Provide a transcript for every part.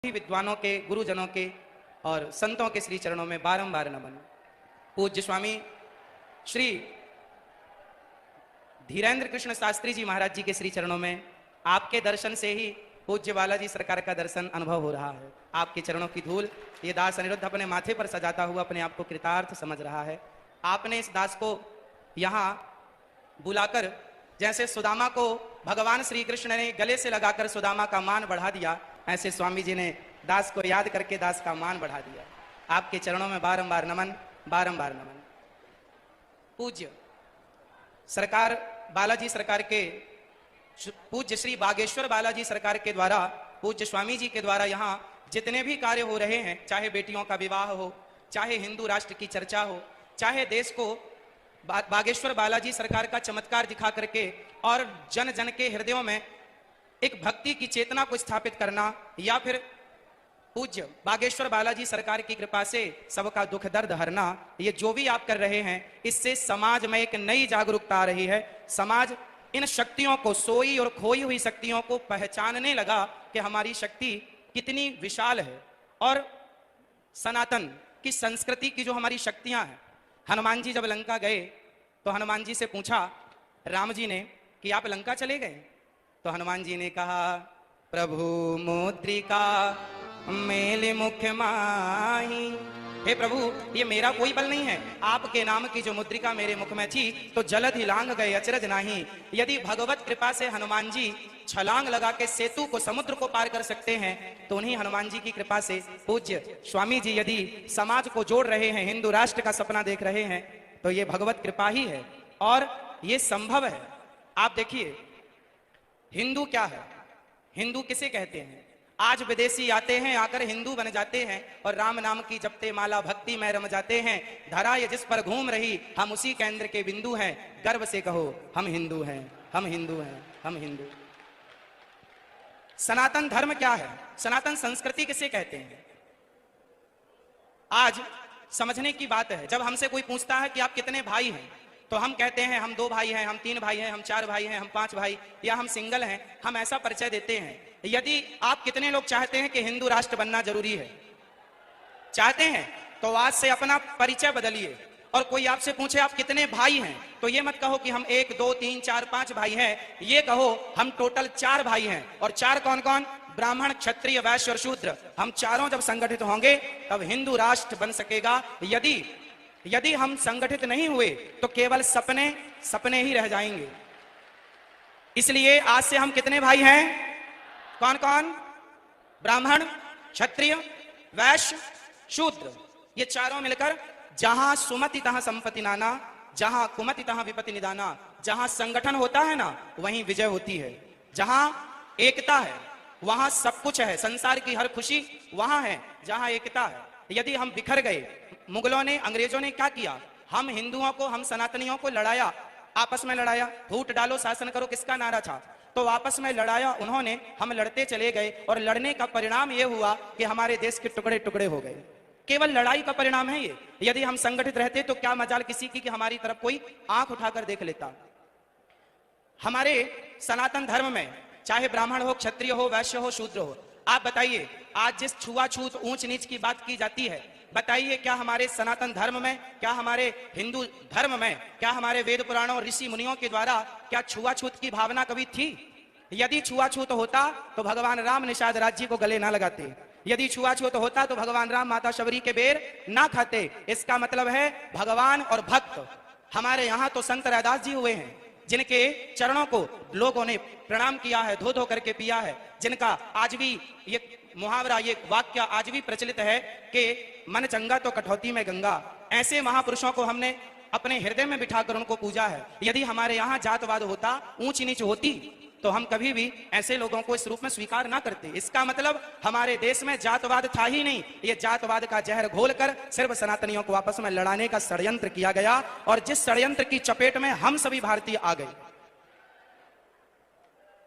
विद्वानों के, गुरुजनों के और संतों के श्री चरणों में बारंबार नमन। पूज्य स्वामी श्री धीरेन्द्र कृष्ण शास्त्री जी महाराज जी के श्री चरणों में आपके दर्शन से ही पूज्य बालाजी सरकार का दर्शन अनुभव हो रहा है। आपके चरणों की धूल ये दास अनिरुद्ध अपने माथे पर सजाता हुआ अपने आप को कृतार्थ समझ रहा है। आपने इस दास को यहाँ बुलाकर जैसे सुदामा को भगवान श्री कृष्ण ने गले से लगाकर सुदामा का मान बढ़ा दिया, ऐसे स्वामी जी ने दास को याद करके दास का मान बढ़ा दिया। आपके चरणों में बारंबार नमन, बारंबार नमन। पूज्य सरकार बालाजी सरकार के पूज्य श्री बागेश्वर बालाजी सरकार के द्वारा, पूज्य स्वामी जी के द्वारा यहाँ जितने भी कार्य हो रहे हैं, चाहे बेटियों का विवाह हो, चाहे हिंदू राष्ट्र की चर्चा हो, चाहे देश को बागेश्वर बालाजी सरकार का चमत्कार दिखा करके और जन जन के हृदयों में एक भक्ति की चेतना को स्थापित करना, या फिर पूज्य बागेश्वर बालाजी सरकार की कृपा से सबका दुख दर्द हरना, ये जो भी आप कर रहे हैं, इससे समाज में एक नई जागरूकता आ रही है। समाज इन शक्तियों को, सोई और खोई हुई शक्तियों को पहचानने लगा कि हमारी शक्ति कितनी विशाल है। और सनातन की संस्कृति की जो हमारी शक्तियां हैं, हनुमान जी जब लंका गए तो हनुमान जी से पूछा राम जी ने कि आप लंका चले गए? तो हनुमान जी ने कहा, प्रभु मुद्रिका मेले मुख्य माही। हे प्रभु, ये मेरा कोई बल नहीं है, आपके नाम की जो मुद्रिका मेरे मुख में थी तो जलद ही लांग गए अचरज नाही। यदि भगवत कृपा से हनुमान जी छलांग लगा के सेतु को, समुद्र को पार कर सकते हैं, तो उन्हीं हनुमान जी की कृपा से पूज्य स्वामी जी यदि समाज को जोड़ रहे हैं, हिंदू राष्ट्र का सपना देख रहे हैं, तो ये भगवत कृपा ही है और ये संभव है। आप देखिए, हिंदू क्या है, हिंदू किसे कहते हैं? आज विदेशी आते हैं, आकर हिंदू बन जाते हैं और राम नाम की जपते माला भक्ति में रम जाते हैं। धरा ये जिस पर घूम रही, हम उसी केंद्र के बिंदु हैं। गर्व से कहो हम हिंदू हैं, हम हिंदू हैं, हम हिंदू। सनातन धर्म क्या है? सनातन संस्कृति किसे कहते हैं? आज समझने की बात है। जब हमसे कोई पूछता है कि आप कितने भाई हैं, तो हम कहते हैं हम 2 भाई हैं, हम 3 भाई हैं, हम 4 भाई हैं, हम 5 भाई, या हम सिंगल हैं। हम ऐसा परिचय देते हैं। यदि आप कितने लोग चाहते हैं कि हिंदू राष्ट्र बनना जरूरी है, चाहते हैं, तो आज से अपना परिचय बदलिए। और कोई आपसे पूछे आप कितने भाई हैं, तो ये मत कहो कि हम 1 2 3 4 5 भाई हैं, ये कहो हम टोटल 4 भाई हैं। और 4 कौन कौन? ब्राह्मण, क्षत्रिय, वैश्य और शूद्र। हम चारों जब संगठित होंगे तब हिंदू राष्ट्र बन सकेगा। यदि हम संगठित नहीं हुए तो केवल सपने सपने ही रह जाएंगे। इसलिए आज से हम कितने भाई हैं? कौन कौन? ब्राह्मण, क्षत्रिय, वैश्य, शूद्र। ये चारों मिलकर जहां सुमति तहां संपत्ति नाना, जहां कुमति तहां विपत्ति निदाना। जहां संगठन होता है ना, वहीं विजय होती है। जहां एकता है वहां सब कुछ है। संसार की हर खुशी वहां है जहां एकता है। यदि हम बिखर गए, मुगलों ने, अंग्रेजों ने क्या किया? हम हिंदुओं को, हम सनातनियों को लड़ाया, आपस में लड़ाया। फूट डालो शासन करो किसका नारा था? तो आपस में लड़ाया उन्होंने, हम लड़ते चले गए और लड़ने का परिणाम यह हुआ कि हमारे देश के टुकड़े टुकड़े हो गए। केवल लड़ाई का परिणाम है ये। यदि हम संगठित रहते तो क्या मजाल किसी की कि हमारी तरफ कोई आंख उठाकर देख लेता। हमारे सनातन धर्म में चाहे ब्राह्मण हो, क्षत्रिय हो, वैश्य हो, शूद्र हो, आप बताइए, आज जिस छुआछूत, ऊंच नीच की बात की जाती है, बताइए क्या हमारे सनातन धर्म में, क्या हमारे हिंदू धर्म में, क्या हमारे वेद पुराणों और ऋषि मुनियों के द्वारा क्या छुआछूत की भावना कभी थी? यदि छुआछूत होता तो भगवान राम निषाद राज्य को गले ना लगाते। यदि छुआछूत होता तो भगवान राम माता शबरी के बेर ना खाते। इसका मतलब है भगवान और भक्त। हमारे यहाँ तो संत रैदास जी हुए हैं, जिनके चरणों को लोगों ने प्रणाम किया है, धो धो करके पिया है, जिनका आज भी ये मुहावरा, ये वाक्य आज भी प्रचलित है कि मन चंगा तो कठौती में गंगा। ऐसे महापुरुषों को हमने अपने हृदय में बिठाकर उनको पूजा है। यदि हमारे यहाँ जातवाद होता, ऊंच नीच होती, तो हम कभी भी ऐसे लोगों को इस रूप में स्वीकार ना करते। इसका मतलब हमारे देश में जातवाद था ही नहीं। ये जातवाद का जहर घोलकर सिर्फ सनातनियों को आपस में लड़ाने का षड्यंत्र किया गया, और जिस षड्यंत्र की चपेट में हम सभी भारतीय आ गए।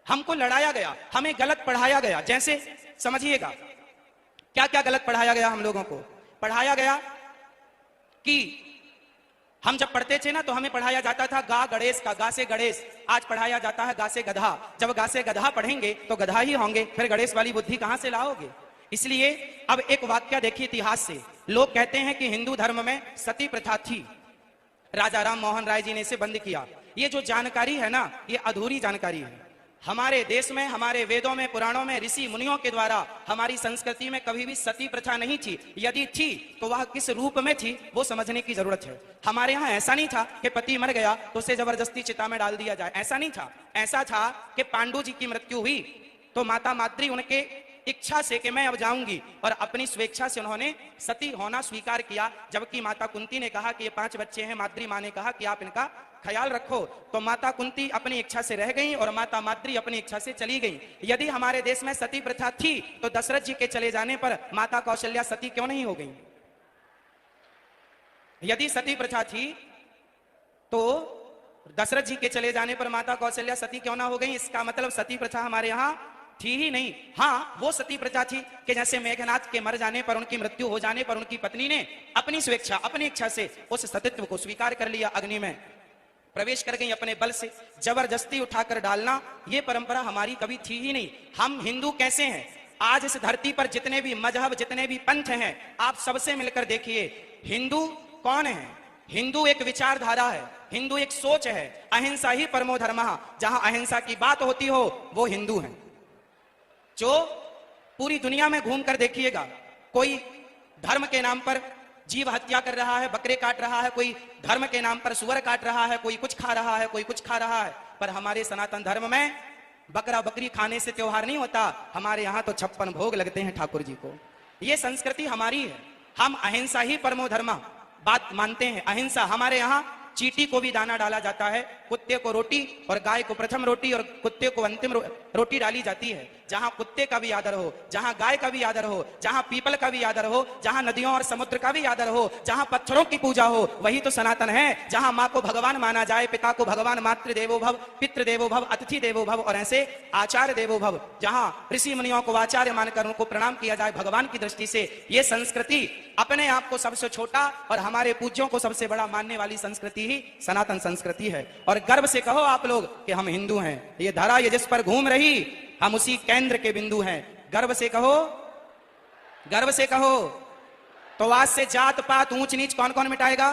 हमको लड़ाया गया, हमें गलत पढ़ाया गया। जैसे समझिएगा क्या क्या गलत पढ़ाया गया। हम लोगों को पढ़ाया गया कि हम जब पढ़ते थे ना तो हमें पढ़ाया जाता था गा गणेश का, गा से गणेश। आज पढ़ाया जाता है गा से गधा। जब गा से गधा पढ़ेंगे तो गधा ही होंगे, फिर गणेश वाली बुद्धि कहां से लाओगे? इसलिए अब एक वाक्य देखिए इतिहास से। लोग कहते हैं कि हिंदू धर्म में सती प्रथा थी, राजा राम मोहन राय जी ने इसे बंद किया। ये जो जानकारी है ना, ये अधूरी जानकारी है। हमारे देश में, हमारे वेदों में, पुराणों में, ऋषि मुनियों के द्वारा हमारी संस्कृति में कभी भी सती प्रथा नहीं थी। यदि थी तो वह किस रूप में थी वो समझने की जरूरत है। हमारे यहाँ ऐसा नहीं था कि पति मर गया तो उसे जबरदस्ती चिता में डाल दिया जाए, ऐसा नहीं था। ऐसा था कि पांडु जी की मृत्यु हुई तो माता माद्री उनके इच्छा से कि मैं अब जाऊंगी, और अपनी स्वेच्छा से उन्होंने सती होना स्वीकार किया। जबकि माता कुंती ने कहा कि ये 5 बच्चे हैं, माद्री माँ ने कहा कि आप इनका ख्याल रखो, तो माता कुंती अपनी इच्छा से रह गई और माता माद्री अपनी इच्छा से चली गई। यदि हमारे देश में सती प्रथा थी तो दशरथ जी के चले जाने पर माता कौशल्या सती क्यों नहीं हो गई? यदि सती प्रथा थी तो दशरथ जी के चले जाने पर माता कौशल्या सती क्यों ना हो गई? इसका मतलब सती प्रथा हमारे यहाँ थी ही नहीं। हाँ, वो सती प्रथा थी कि जैसे मेघनाथ के मर जाने पर, उनकी मृत्यु हो जाने पर उनकी पत्नी ने अपनी स्वेच्छा, अपनी इच्छा से उस सतीत्व को स्वीकार कर लिया, अग्नि में प्रवेश कर गई अपने बल से। जबरदस्ती उठाकर डालना ये परंपरा हमारी कभी थी ही नहीं। हम हिंदू कैसे हैं? आज इस धरती पर जितने भी मजहब, जितने भी पंथ हैं, आप सबसे मिलकर देखिए हिंदू कौन है? हिंदू एक विचारधारा है, हिंदू एक सोच है। अहिंसा ही परमो धर्मः, जहां अहिंसा की बात होती हो वो हिंदू है। जो पूरी दुनिया में घूमकर देखिएगा, कोई धर्म के नाम पर जीव हत्या कर रहा है, बकरे काट रहा है, कोई धर्म के नाम पर सुअर काट रहा है, कोई कुछ खा रहा है, कोई कुछ खा रहा है। पर हमारे सनातन धर्म में बकरा बकरी खाने से त्योहार नहीं होता। हमारे यहाँ तो 56 भोग लगते हैं ठाकुर जी को। ये संस्कृति हमारी है। हम अहिंसा ही परमो धर्म बात मानते हैं। अहिंसा हमारे यहाँ चींटी को भी दाना डाला जाता है, कुत्ते को रोटी और गाय को प्रथम रोटी और कुत्ते को अंतिम रोटी डाली जाती है। जहां कुत्ते का भी आदर हो, जहां गाय का भी आदर हो, जहां पीपल का भी आदर हो, जहां नदियों और समुद्र का भी आदर हो, जहां पत्थरों की पूजा हो, वही तो सनातन है। जहां माँ को भगवान माना जाए, पिता को भगवान, मातृ देवो भव, पितृ देवो भव, अतिथि देवो भव और ऐसे आचार्य देवो भव, जहां ऋषि मुनियों को आचार्य मानकर उनको प्रणाम किया जाए भगवान की दृष्टि से। ये संस्कृति अपने आप को सबसे छोटा और हमारे पूज्यों को सबसे बड़ा मानने वाली संस्कृति ही सनातन संस्कृति है। और गर्व से कहो आप लोग कि हम हिंदू हैं। ये धरा ये जिस पर घूम रही, हम उसी केंद्र के बिंदु हैं। गर्व से कहो, गर्व से कहो। तो आज से जात पात ऊंच नीच कौन कौन मिटाएगा?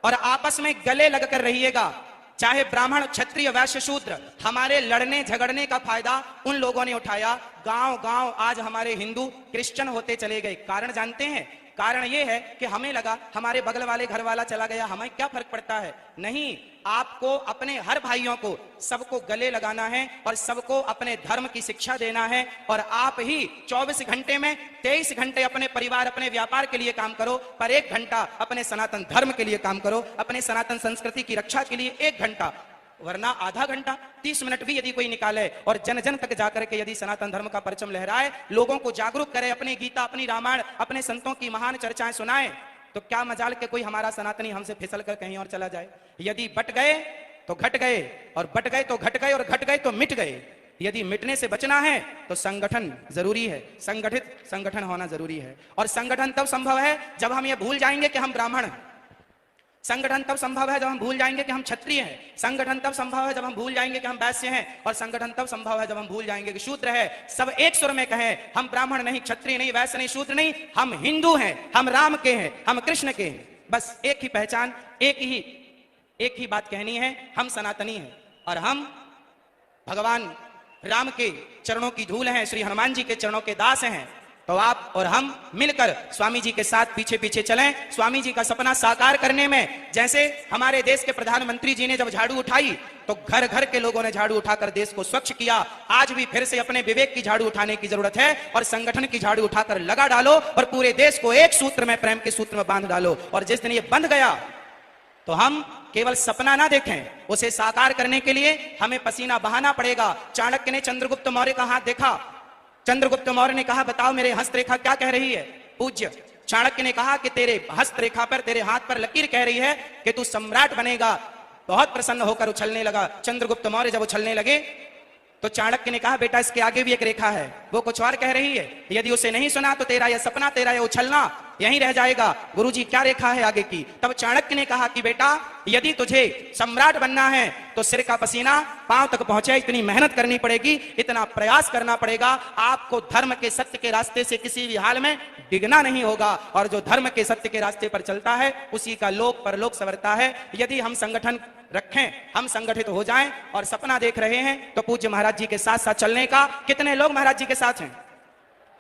और आपस में गले लगकर रहिएगा, चाहे ब्राह्मण, क्षत्रिय, वैश्य, शूद्र। हमारे लड़ने झगड़ने का फायदा उन लोगों ने उठाया। गांव गांव आज हमारे हिंदू क्रिश्चियन होते चले गए। कारण जानते हैं? कारण यह है कि हमें लगा हमारे बगल वाले घर वाला चला गया, हमें क्या फर्क पड़ता है। नहीं, आपको अपने हर भाइयों को सबको गले लगाना है और सबको अपने धर्म की शिक्षा देना है। और आप ही 24 घंटे में 23 घंटे अपने परिवार, अपने व्यापार के लिए काम करो, पर 1 घंटा अपने सनातन धर्म के लिए काम करो, अपने सनातन संस्कृति की रक्षा के लिए 1 घंटा, वरना आधा घंटा, 30 मिनट भी यदि कोई निकाले और जन जन तक जाकर के यदि सनातन धर्म का परचम लहराए, लोगों को जागरूक करे, अपनी गीता, अपनी रामायण, अपने संतों की महान चर्चाएं सुनाए, तो क्या मजाल के कोई हमारा सनातनी हमसे फिसल कर कहीं और चला जाए। यदि बट गए तो घट गए, और बट गए तो घट गए, और घट गए तो मिट गए। यदि मिटने से बचना है तो संगठन जरूरी है, संगठित संगठन होना जरूरी है। और संगठन तब संभव है जब हम ये भूल जाएंगे कि हम ब्राह्मण हैं। संगठन तब संभव है जब हम भूल जाएंगे कि हम क्षत्रिय हैं। संगठन तब संभव है जब हम भूल जाएंगे कि हम वैश्य हैं। और संगठन तब संभव है जब हम भूल जाएंगे कि शूद्र है। सब एक सुर में कहें, हम ब्राह्मण नहीं, क्षत्रिय नहीं, वैश्य नहीं, शूद्र नहीं, हम हिंदू हैं, हम राम के हैं, हम कृष्ण के हैं। बस एक ही पहचान, एक ही बात कहनी है, हम सनातनी हैं और हम भगवान राम के चरणों की धूल हैं, श्री हनुमान जी के चरणों के दास हैं। तो आप और हम मिलकर स्वामी जी के साथ पीछे पीछे चलें, स्वामी जी का सपना साकार करने में। जैसे हमारे देश के प्रधानमंत्री जी ने जब झाड़ू उठाई तो घर घर के लोगों ने झाड़ू उठाकर देश को स्वच्छ किया। आज भी फिर से अपने विवेक की झाड़ू उठाने की जरूरत है और संगठन की झाड़ू उठाकर लगा डालो और पूरे देश को एक सूत्र में, प्रेम के सूत्र में बांध डालो। और जिस दिन ये बंध गया तो हम केवल सपना ना देखें, उसे साकार करने के लिए हमें पसीना बहाना पड़ेगा। चाणक्य ने चंद्रगुप्त मौर्य का हाथ देखा। चंद्रगुप्त मौर्य ने कहा, बताओ मेरे हस्तरेखा क्या कह रही है? पूज्य चाणक्य ने कहा कि तेरे हस्तरेखा पर, तेरे हाथ पर लकीर कह रही है कि तू सम्राट बनेगा। बहुत प्रसन्न होकर उछलने लगा। चंद्रगुप्त मौर्य जब उछलने लगे तो चाणक्य ने कहा, बेटा इसके आगे भी एक रेखा है, वो कुछ और कह रही है। यदि उसे नहीं सुना तो तेरा यह सपना, तेरा यह उछलना यहीं रह जाएगा। गुरुजी क्या रेखा है आगे की? तब चाणक्य ने कहा कि बेटा यदि तुझे सम्राट बनना है तो सिर का पसीना पांव तक पहुंचे, इतनी मेहनत करनी पड़ेगी, इतना प्रयास करना पड़ेगा। आपको धर्म के सत्य के रास्ते से किसी भी हाल में डिगना नहीं होगा, और जो धर्म के सत्य के रास्ते पर चलता है उसी का लोक परलोक संवरता है। यदि हम संगठन रखें, हम संगठित हो जाएं और सपना देख रहे हैं तो पूज्य महाराज जी के साथ साथ चलने का कितने लोग महाराज जी के साथ हैं?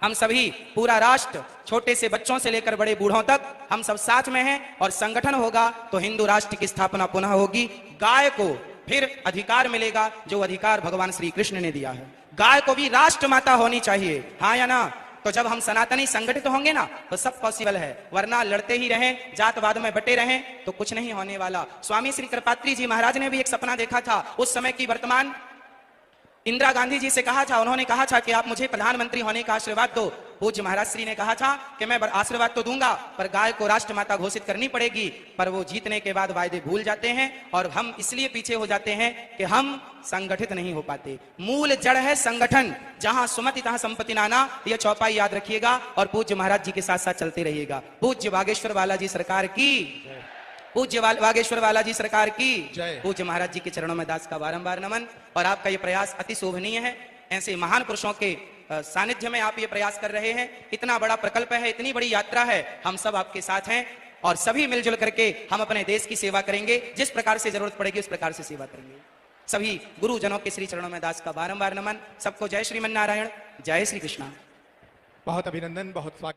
हम सभी, पूरा राष्ट्र, छोटे से बच्चों से लेकर बड़े बूढ़ों तक हम सब साथ में हैं, और संगठन होगा तो हिंदू राष्ट्र की स्थापना पुनः होगी। गाय को फिर अधिकार मिलेगा जो अधिकार भगवान श्री कृष्ण ने दिया है। गाय को भी राष्ट्र माता होनी चाहिए, हाँ या ना? तो जब हम सनातनी संगठित होंगे ना तो सब पॉसिबल है, वरना लड़ते ही रहें, जातवाद में बटे रहें तो कुछ नहीं होने वाला। स्वामी श्री कृपात्री जी महाराज ने भी एक सपना देखा था, उस समय की वर्तमान इंदिरा गांधी जी से कहा था, उन्होंने कहा था कि आप मुझे प्रधानमंत्री होने का आशीर्वाद दो। पूज्य महाराज श्री ने कहा था कि मैं आशीर्वाद तो दूंगा पर गाय को राष्ट्रमाता घोषित करनी पड़ेगी, पर वो जीतने के बाद वायदे भूल जाते हैं और हम इसलिए पीछे हो जाते हैं कि हम संगठित नहीं हो पाते। मूल जड़ है संगठन, जहां सुमति तहां संपत्ति नाना, यह चौपाई याद रखिएगा और पूज्य महाराज जी के साथ साथ चलते रहिएगा। पूज्य बागेश्वर बालाजी सरकार की, पूज्य बागेश्वर बालाजी सरकार की, पूज्य महाराज जी के चरणों में दास का बारंबार नमन। और आपका ये प्रयास अति शोभनीय है, ऐसे महान पुरुषों के सानिध्य में आप ये प्रयास कर रहे हैं। इतना बड़ा प्रकल्प है, इतनी बड़ी यात्रा है, हम सब आपके साथ हैं और सभी मिलजुल करके हम अपने देश की सेवा करेंगे। जिस प्रकार से जरूरत पड़ेगी उस प्रकार से सेवा करेंगे। सभी गुरुजनों के श्री चरणों में दास का बारंबार नमन। सबको जय श्रीमन नारायण, जय श्री कृष्णा। बहुत अभिनंदन, बहुत स्वागत।